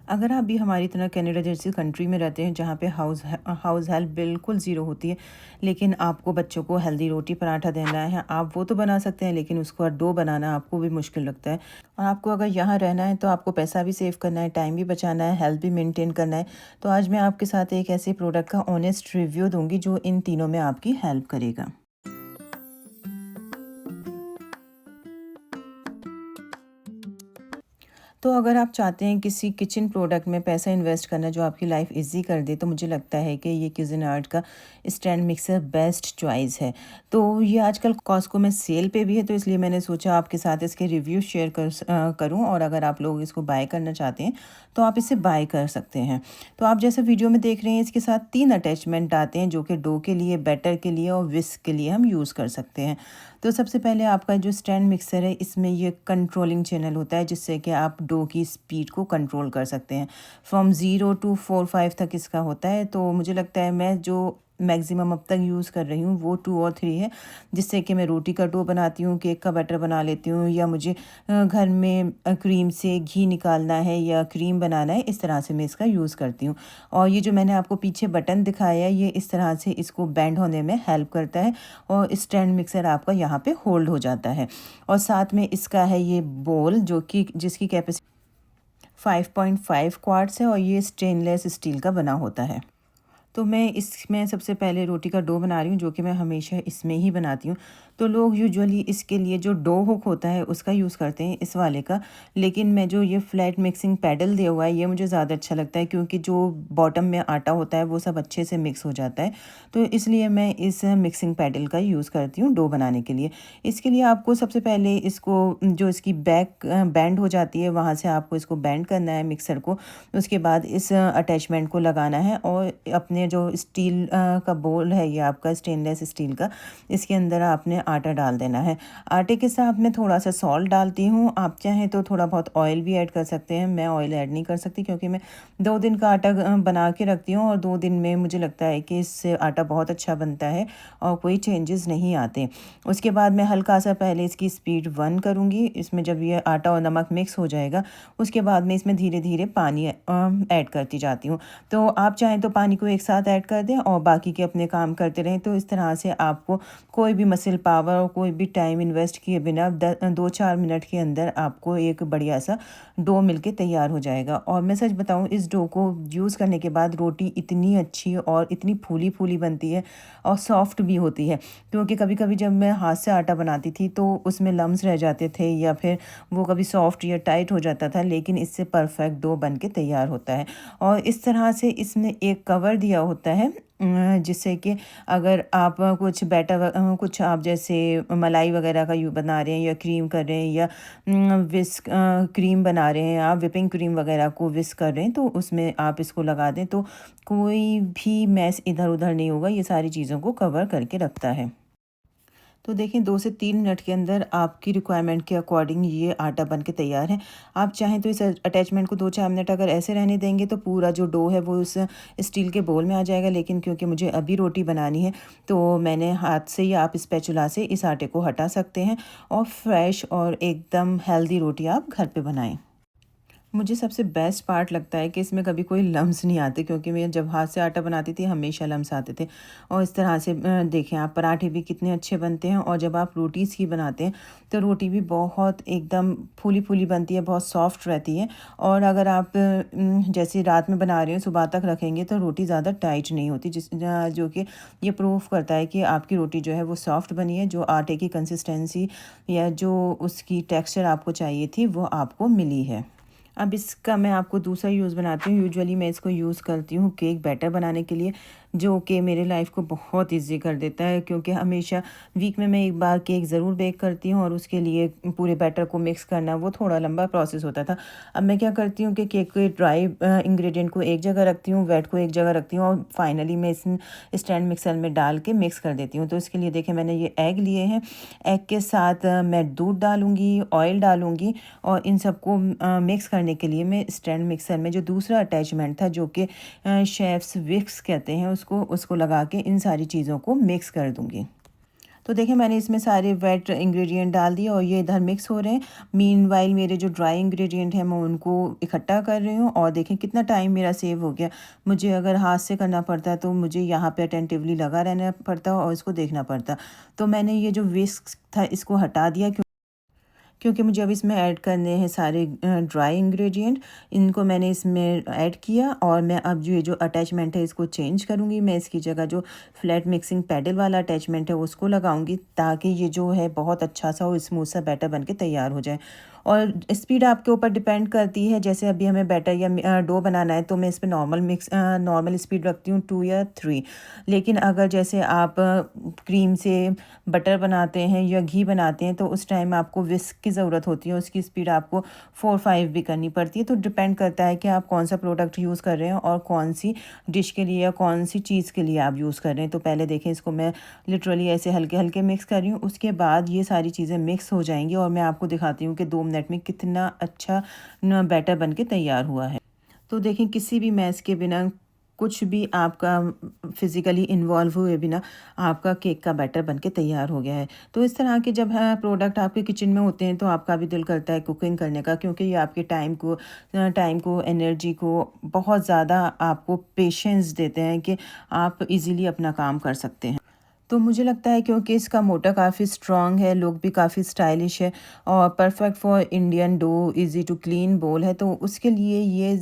अगर आप भी हमारी तरह कनाडा जैसी कंट्री में रहते हैं जहाँ पे हाउस हेल्प बिल्कुल ज़ीरो होती है, लेकिन आपको बच्चों को हेल्दी रोटी पराठा देना है, आप वो तो बना सकते हैं, लेकिन उसको डो बनाना आपको भी मुश्किल लगता है। और आपको अगर यहाँ रहना है तो आपको पैसा भी सेव करना है, टाइम भी बचाना है, हेल्थ भी मेंटेन करना है। तो आज मैं आपके साथ एक ऐसे प्रोडक्ट का ऑनेस्ट रिव्यू दूंगी जो इन तीनों में आपकी हेल्प करेगा। तो अगर आप चाहते हैं किसी किचन प्रोडक्ट में पैसा इन्वेस्ट करना जो आपकी लाइफ इजी कर दे, तो मुझे लगता है कि ये क्यूजिन का स्टैंड मिक्सर बेस्ट चॉइस है। तो ये आजकल कॉस्को में सेल पे भी है, तो इसलिए मैंने सोचा आपके साथ इसके रिव्यू शेयर करूं। और अगर आप लोग इसको बाय करना चाहते हैं तो आप इसे बाय कर सकते हैं। तो आप जैसे वीडियो में देख रहे हैं, इसके साथ 3 अटैचमेंट आते हैं जो कि डो के लिए, बैटर के लिए और विस्क के लिए हम यूज़ कर सकते हैं। तो सबसे पहले आपका जो स्टैंड मिक्सर है, इसमें ये कंट्रोलिंग चैनल होता है जिससे कि आप डो की स्पीड को कंट्रोल कर सकते हैं। फ्रॉम 0 टू 4-5 तक इसका होता है। तो मुझे लगता है मैं जो मैक्सिमम अब तक यूज़ कर रही हूँ वो 2 और 3 है, जिससे कि मैं रोटी का डो बनाती हूँ, केक का बैटर बना लेती हूँ, या मुझे घर में क्रीम से घी निकालना है या क्रीम बनाना है, इस तरह से मैं इसका यूज़ करती हूँ। और ये जो मैंने आपको पीछे बटन दिखाया है, ये इस तरह से इसको बैंड होने में हेल्प करता है और स्टैंड मिक्सर आपका यहाँ पे होल्ड हो जाता है। और साथ में इसका है ये बोल जो कि जिसकी कैपेसिटी 5.5 क्वार्ट्स है और ये स्टेनलेस स्टील का बना होता है। तो मैं इसमें सबसे पहले रोटी का डो बना रही हूँ, जो कि मैं हमेशा इसमें ही बनाती हूँ। तो लोग यूजुअली इसके लिए जो डो हुक होता है उसका यूज़ करते हैं, इस वाले का। लेकिन मैं जो ये फ्लैट मिक्सिंग पैडल दिया हुआ है, ये मुझे ज़्यादा अच्छा लगता है, क्योंकि जो बॉटम में आटा होता है वो सब अच्छे से मिक्स हो जाता है। तो इसलिए मैं इस मिक्सिंग पैडल का यूज़ करती हूँ डो बनाने के लिए। इसके लिए आपको सबसे पहले इसको, जो इसकी बैक बैंड हो जाती है, वहाँ से आपको इसको बैंड करना है मिक्सर को। उसके बाद इस अटैचमेंट को लगाना है और अपने जो स्टील का बोल है, ये आपका स्टेनलेस स्टील का, इसके अंदर आपने आटा डाल देना है। आटे के साथ मैं थोड़ा सा सॉल्ट डालती हूँ। आप चाहें तो थोड़ा बहुत ऑयल भी ऐड कर सकते हैं। मैं ऑयल ऐड नहीं कर सकती क्योंकि मैं 2 दिन का आटा बना के रखती हूँ और 2 दिन में मुझे लगता है कि इससे आटा बहुत अच्छा बनता है और कोई चेंजेस नहीं आते। उसके बाद मैं हल्का सा पहले इसकी स्पीड 1 करूँगी। इसमें जब ये आटा और नमक मिक्स हो जाएगा, उसके बाद मैं इसमें धीरे धीरे पानी ऐड करती जाती हूँ। तो आप चाहें तो पानी को एक साथ ऐड कर दें और बाकी के अपने काम करते रहें। तो इस तरह से आपको कोई भी मसल पावर और कोई भी टाइम इन्वेस्ट किए बिना 2-4 मिनट के अंदर आपको एक बढ़िया सा डो मिलके तैयार हो जाएगा। और मैं सच बताऊं, इस डो को यूज़ करने के बाद रोटी इतनी अच्छी और इतनी फूली फूली बनती है और सॉफ्ट भी होती है। क्योंकि कभी कभी जब मैं हाथ से आटा बनाती थी तो उसमें लम्स रह जाते थे या फिर वो कभी सॉफ्ट या टाइट हो जाता था, लेकिन इससे परफेक्ट डो बन के तैयार होता है। और इस तरह से इसमें एक कवर दिया होता है, जिससे कि अगर आप कुछ कुछ आप जैसे मलाई वगैरह का बना रहे हैं या क्रीम कर रहे हैं या विस्क क्रीम बना रहे हैं, आप विपिंग क्रीम वगैरह को विस्क कर रहे हैं, तो उसमें आप इसको लगा दें तो कोई भी मैस इधर उधर नहीं होगा। ये सारी चीज़ों को कवर करके रखता है। तो देखें, 2 से 3 मिनट के अंदर आपकी रिक्वायरमेंट के अकॉर्डिंग ये आटा बन के तैयार है। आप चाहें तो इस अटैचमेंट को 2-4 मिनट अगर ऐसे रहने देंगे तो पूरा जो डो है वो उस स्टील के बोल में आ जाएगा। लेकिन क्योंकि मुझे अभी रोटी बनानी है, तो मैंने हाथ से या आप स्पैचुला से इस आटे को हटा सकते हैं और फ्रेश और एकदम हेल्दी रोटी आप घर पे बनाएं। मुझे सबसे बेस्ट पार्ट लगता है कि इसमें कभी कोई लम्स नहीं आते, क्योंकि मैं जब हाथ से आटा बनाती थी हमेशा लम्स आते थे। और इस तरह से देखें आप, पराठे भी कितने अच्छे बनते हैं और जब आप रोटी इसकी बनाते हैं तो रोटी भी बहुत एकदम फूली फूली बनती है, बहुत सॉफ्ट रहती है। और अगर आप जैसे रात में बना रहे हो, सुबह तक रखेंगे तो रोटी ज़्यादा टाइट नहीं होती, जो कि ये प्रूफ करता है कि आपकी रोटी जो है वो सॉफ्ट बनी है। जो आटे की कंसिस्टेंसी या जो उसकी टेक्सचर आपको चाहिए थी वो आपको मिली है। अब इसका मैं आपको दूसरा यूज़ बनाती हूँ। यूजुअली मैं इसको यूज़ करती हूँ केक बैटर बनाने के लिए, जो कि मेरे लाइफ को बहुत इजी कर देता है। क्योंकि हमेशा वीक में मैं एक बार केक ज़रूर बेक करती हूँ और उसके लिए पूरे बैटर को मिक्स करना वो थोड़ा लंबा प्रोसेस होता था। अब मैं क्या करती हूँ कि केक के ड्राई इंग्रेडिएंट को एक जगह रखती हूँ, वेट को एक जगह रखती हूँ और फाइनली मैं इस स्टैंड मिक्सर में डाल के मिक्स कर देती हूँ। तो इसके लिए देखें, मैंने ये एग लिए हैं। एग के साथ मैं दूध डालूँगी, ऑयल डालूँगी और इन सबको मिक्स करने के लिए मैं स्टैंड मिक्सर में जो दूसरा अटैचमेंट था, जो कि शेफ्स विक्स कहते हैं उसको लगा के इन सारी चीज़ों को मिक्स कर दूँगी। तो देखिए मैंने इसमें सारे वेट इंग्रेडिएंट डाल दिए और ये इधर मिक्स हो रहे हैं। मीनवाइल मेरे जो ड्राई इंग्रेडिएंट हैं मैं उनको इकट्ठा कर रही हूँ और देखें कितना टाइम मेरा सेव हो गया। मुझे अगर हाथ से करना पड़ता तो मुझे यहाँ पे अटेंटिवली लगा रहना पड़ता और इसको देखना पड़ता। तो मैंने ये जो विस्क था इसको हटा दिया, क्योंकि मुझे अब इसमें ऐड करने हैं सारे ड्राई इंग्रेडिएंट। इनको मैंने इसमें ऐड किया और मैं अब जो ये जो अटैचमेंट है इसको चेंज करूँगी। मैं इसकी जगह जो फ्लैट मिक्सिंग पैडल वाला अटैचमेंट है उसको लगाऊंगी, ताकि ये जो है बहुत अच्छा सा और स्मूथ सा बैटर बन के तैयार हो जाए। और स्पीड आपके ऊपर डिपेंड करती है। जैसे अभी हमें बैटर या डो बनाना है तो मैं इस पर नॉर्मल स्पीड रखती हूँ 2 या 3। लेकिन अगर जैसे आप क्रीम से बटर बनाते हैं या घी बनाते हैं तो उस टाइम आपको विस्क की ज़रूरत होती है, उसकी स्पीड आपको 4-5 भी करनी पड़ती है। तो डिपेंड करता है कि आप कौन सा प्रोडक्ट यूज़ कर रहे हैं और कौन सी डिश के लिए या कौन सी चीज़ के लिए आप यूज़ कर रहे हैं। तो पहले देखें, इसको मैं लिटरली ऐसे हल्के हल्के मिक्स कर रही हूँ। उसके बाद ये सारी चीज़ें मिक्स हो जाएंगी और मैं आपको दिखाती हूँ कि 2 मिनट में कितना अच्छा बैटर बन के तैयार हुआ है। तो देखें, किसी भी मैस के बिना, कुछ भी आपका फिज़िकली इन्वॉल्व हुए बिना आपका केक का बैटर बनके तैयार हो गया है। तो इस तरह के जब प्रोडक्ट आपके किचन में होते हैं तो आपका भी दिल करता है कुकिंग करने का, क्योंकि ये आपके टाइम को एनर्जी को बहुत ज़्यादा आपको पेशेंस देते हैं कि आप इजीली अपना काम कर सकते हैं। तो मुझे लगता है क्योंकि इसका मोटा काफ़ी स्ट्रॉन्ग है, लुक भी काफ़ी स्टाइलिश है और perfect for Indian dough, easy to clean bowl है, तो उसके लिए ये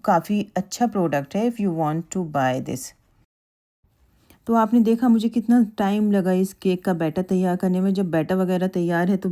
काफ़ी अच्छा प्रोडक्ट है if you want to buy this. तो आपने देखा मुझे कितना टाइम लगा इस केक का बैटर तैयार करने में। जब बैटर वगैरह तैयार है तो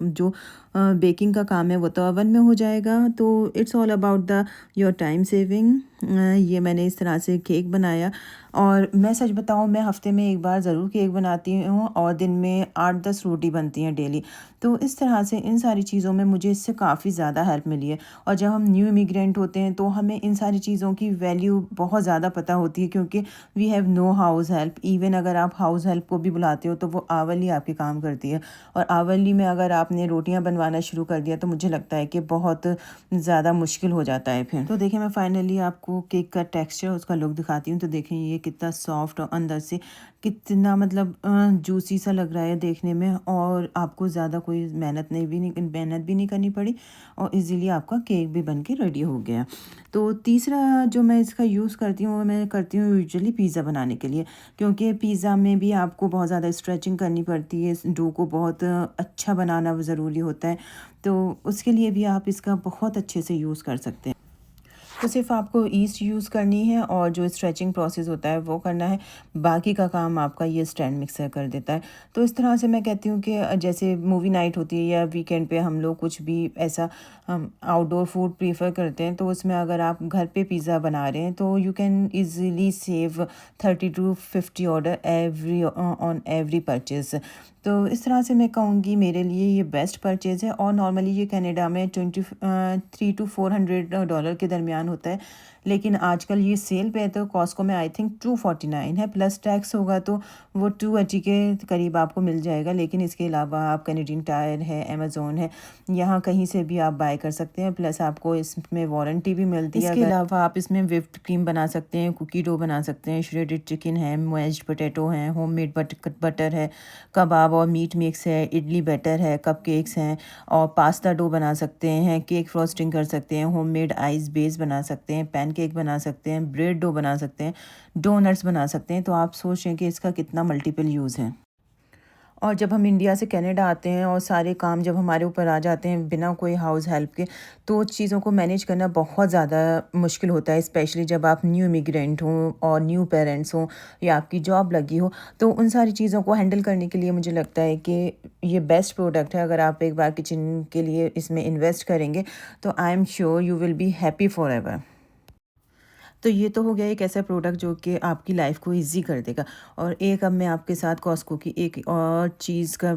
जो बेकिंग का काम है वो तो ओवन में हो जाएगा। तो it's all about the your time saving. ये मैंने इस तरह से केक बनाया और मैं सच बताऊं, मैं हफ्ते में एक बार ज़रूर केक बनाती हूँ और दिन में 8-10 रोटी बनती हैं डेली। तो इस तरह से इन सारी चीज़ों में मुझे इससे काफ़ी ज़्यादा हेल्प मिली है। और जब हम न्यू इमिग्रेंट होते हैं तो हमें इन सारी चीज़ों की वैल्यू बहुत ज़्यादा पता होती है, क्योंकि we have no house help. Even अगर आप हाउस हेल्प को भी बुलाते हो तो वो आवरली आपके काम करती है, और आवरली में अगर आपने रोटियां बनवाना शुरू कर दिया तो मुझे लगता है कि बहुत ज़्यादा मुश्किल हो जाता है फिर। तो देखिए, मैं फाइनली आपको केक का टेक्सचर, उसका लुक दिखाती हूँ। तो देखें ये कितना सॉफ्ट और अंदर से कितना मतलब जूसी सा लग रहा है देखने में, और आपको ज़्यादा कोई मेहनत भी नहीं करनी पड़ी और इजीली आपका केक भी बन के रेडी हो गया। तो तीसरा जो मैं इसका यूज़ करती हूँ, वो मैं करती हूँ यूजुअली पिज़्ज़ा बनाने के लिए, क्योंकि पिज़्ज़ा में भी आपको बहुत ज़्यादा स्ट्रेचिंग करनी पड़ती है, डो को बहुत अच्छा बनाना ज़रूरी होता है। तो उसके लिए भी आप इसका बहुत अच्छे से यूज़ कर सकते हैं। तो सिर्फ आपको ईस्ट यूज़ करनी है और जो स्ट्रेचिंग प्रोसेस होता है वो करना है, बाकी का काम आपका ये स्टैंड मिक्सर कर देता है। तो इस तरह से मैं कहती हूँ कि जैसे मूवी नाइट होती है या वीकेंड पे हम लोग कुछ भी ऐसा आउटडोर फूड प्रीफर करते हैं, तो उसमें अगर आप घर पे पिज़्ज़ा बना रहे हैं तो you can easily save 30 to 50 order on every purchase. तो इस तरह से मैं कहूँगी मेरे लिए ये बेस्ट परचेज़ है, और नॉर्मली ये कनाडा में 23 to 400 डॉलर के दरमियान होता है, लेकिन आजकल ये सेल पे है तो कॉस्को में आई थिंक 249 है, प्लस टैक्स होगा तो वो 280 के करीब आपको मिल जाएगा। लेकिन इसके अलावा आप कैनेडियन टायर है, अमेज़ोन है, यहाँ कहीं से भी आप बाय कर सकते हैं, प्लस आपको इसमें वारंटी भी मिलती है। इसके अलावा आप इसमें व्हिप्ड क्रीम बना सकते हैं, कुकी डो बना सकते हैं, श्रेडेड चिकन है, मैश्ड पोटैटो हैं, होममेड बटर है, कबाब और मीट मिक्स है, इडली बैटर है, कपकेक्स हैं, और पास्ता डो बना सकते हैं, केक फ्रॉस्टिंग कर सकते हैं, होममेड आइस बेस बना सकते हैं, पैनकेक बना सकते हैं, ब्रेड डो बना सकते हैं, डोनट्स बना सकते हैं। तो आप सोच रहे हैं कि इसका कितना मल्टीपल यूज़ है। और जब हम इंडिया से कनाडा आते हैं और सारे काम जब हमारे ऊपर आ जाते हैं बिना कोई हाउस हेल्प के, तो चीज़ों को मैनेज करना बहुत ज़्यादा मुश्किल होता है, स्पेशली जब आप न्यू इमिग्रेंट हों और न्यू पेरेंट्स हों या आपकी जॉब लगी हो। तो उन सारी चीज़ों को हैंडल करने के लिए मुझे लगता है कि ये बेस्ट प्रोडक्ट है। अगर आप एक बार किचन के लिए इसमें इन्वेस्ट करेंगे तो I am sure you will be happy for ever. तो ये तो हो गया एक ऐसा प्रोडक्ट जो कि आपकी लाइफ को इजी कर देगा। और एक अब मैं आपके साथ कॉस्को की एक और चीज़ का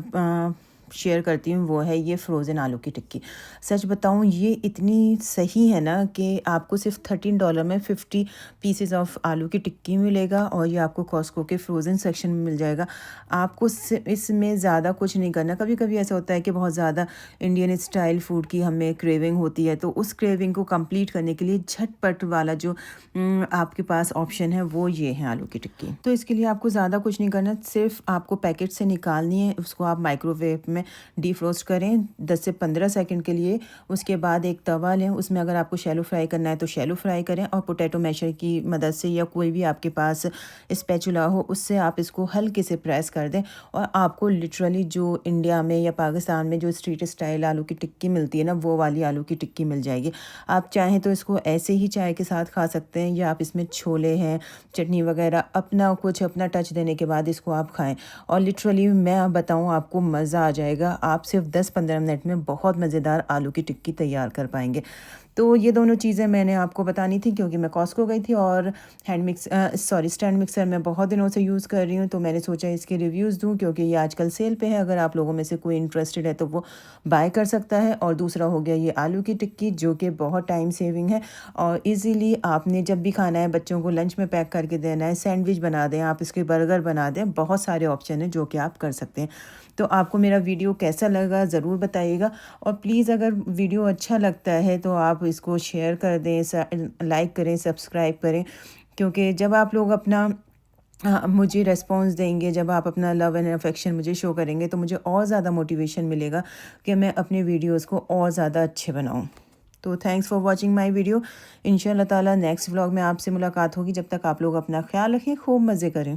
शेयर करती हूँ वो है ये फ्रोज़न आलू की टिक्की। सच बताऊँ ये इतनी सही है ना कि आपको सिर्फ $13 में 50 पीसेस ऑफ आलू की टिक्की मिलेगा और ये आपको कॉस्को के फ्रोज़न सेक्शन में मिल जाएगा। आपको इसमें ज़्यादा कुछ नहीं करना। कभी कभी ऐसा होता है कि बहुत ज़्यादा इंडियन स्टाइल फूड की हमें क्रेविंग होती है, तो उस क्रेविंग को कंप्लीट करने के लिए झटपट वाला जो आपके पास ऑप्शन है वो ये है आलू की टिक्की। तो इसके लिए आपको ज़्यादा कुछ नहीं करना, सिर्फ आपको पैकेट से निकालनी है, उसको आप माइक्रोवेव में डीफ्रोस्ट करें 10 से 15 सेकंड के लिए। उसके बाद एक तवा लें, उसमें अगर आपको शैलो फ्राई करना है तो शैलो फ्राई करें और पोटैटो मैशर की मदद से या कोई भी आपके पास स्पैचुला हो उससे आप इसको हल्के से प्रेस कर दें और आपको लिटरली जो इंडिया में या पाकिस्तान में जो स्ट्रीट स्टाइल आलू की टिक्की मिलती है ना, वो वाली आलू की टिक्की मिल जाएगी। आप चाहें तो इसको ऐसे ही चाय के साथ खा सकते हैं या आप इसमें छोले हैं, चटनी वगैरह अपना टच देने के बाद इसको आप खाएं और लिटरली मैं बताऊं आपको मज़ा आ जाएगा। आप सिर्फ 10-15 मिनट में बहुत मज़ेदार आलू की टिक्की तैयार कर पाएंगे। तो ये दोनों चीज़ें मैंने आपको बतानी थी क्योंकि मैं कॉस्को गई थी और स्टैंड मिक्सर मैं बहुत दिनों से यूज़ कर रही हूँ, तो मैंने सोचा इसके रिव्यूज़ दूँ क्योंकि ये आजकल सेल पे है। अगर आप लोगों में से कोई इंटरेस्टेड है तो वो बाय कर सकता है। और दूसरा हो गया ये आलू की टिक्की जो कि बहुत टाइम सेविंग है और इजीली आपने जब भी खाना है, बच्चों को लंच में पैक करके देना है, सैंडविच बना दें, आप इसके बर्गर बना दें, बहुत सारे ऑप्शन हैं जो कि आप कर सकते हैं। तो आपको मेरा वीडियो कैसा लगा ज़रूर बताइएगा और प्लीज़ अगर वीडियो अच्छा लगता है तो आप इसको शेयर कर दें, लाइक करें, सब्सक्राइब करें, क्योंकि जब आप लोग अपना मुझे रिस्पॉन्स देंगे, जब आप अपना लव एंड अफेक्शन मुझे शो करेंगे तो मुझे और ज़्यादा मोटिवेशन मिलेगा कि मैं अपने वीडियोज़ को और ज़्यादा अच्छे बनाऊँ। तो thanks for watching my video. इंशाल्लाह ताला नेक्स्ट व्लॉग में आपसे मुलाकात होगी। जब तक आप लोग अपना ख्याल रखें, खूब मज़े करें।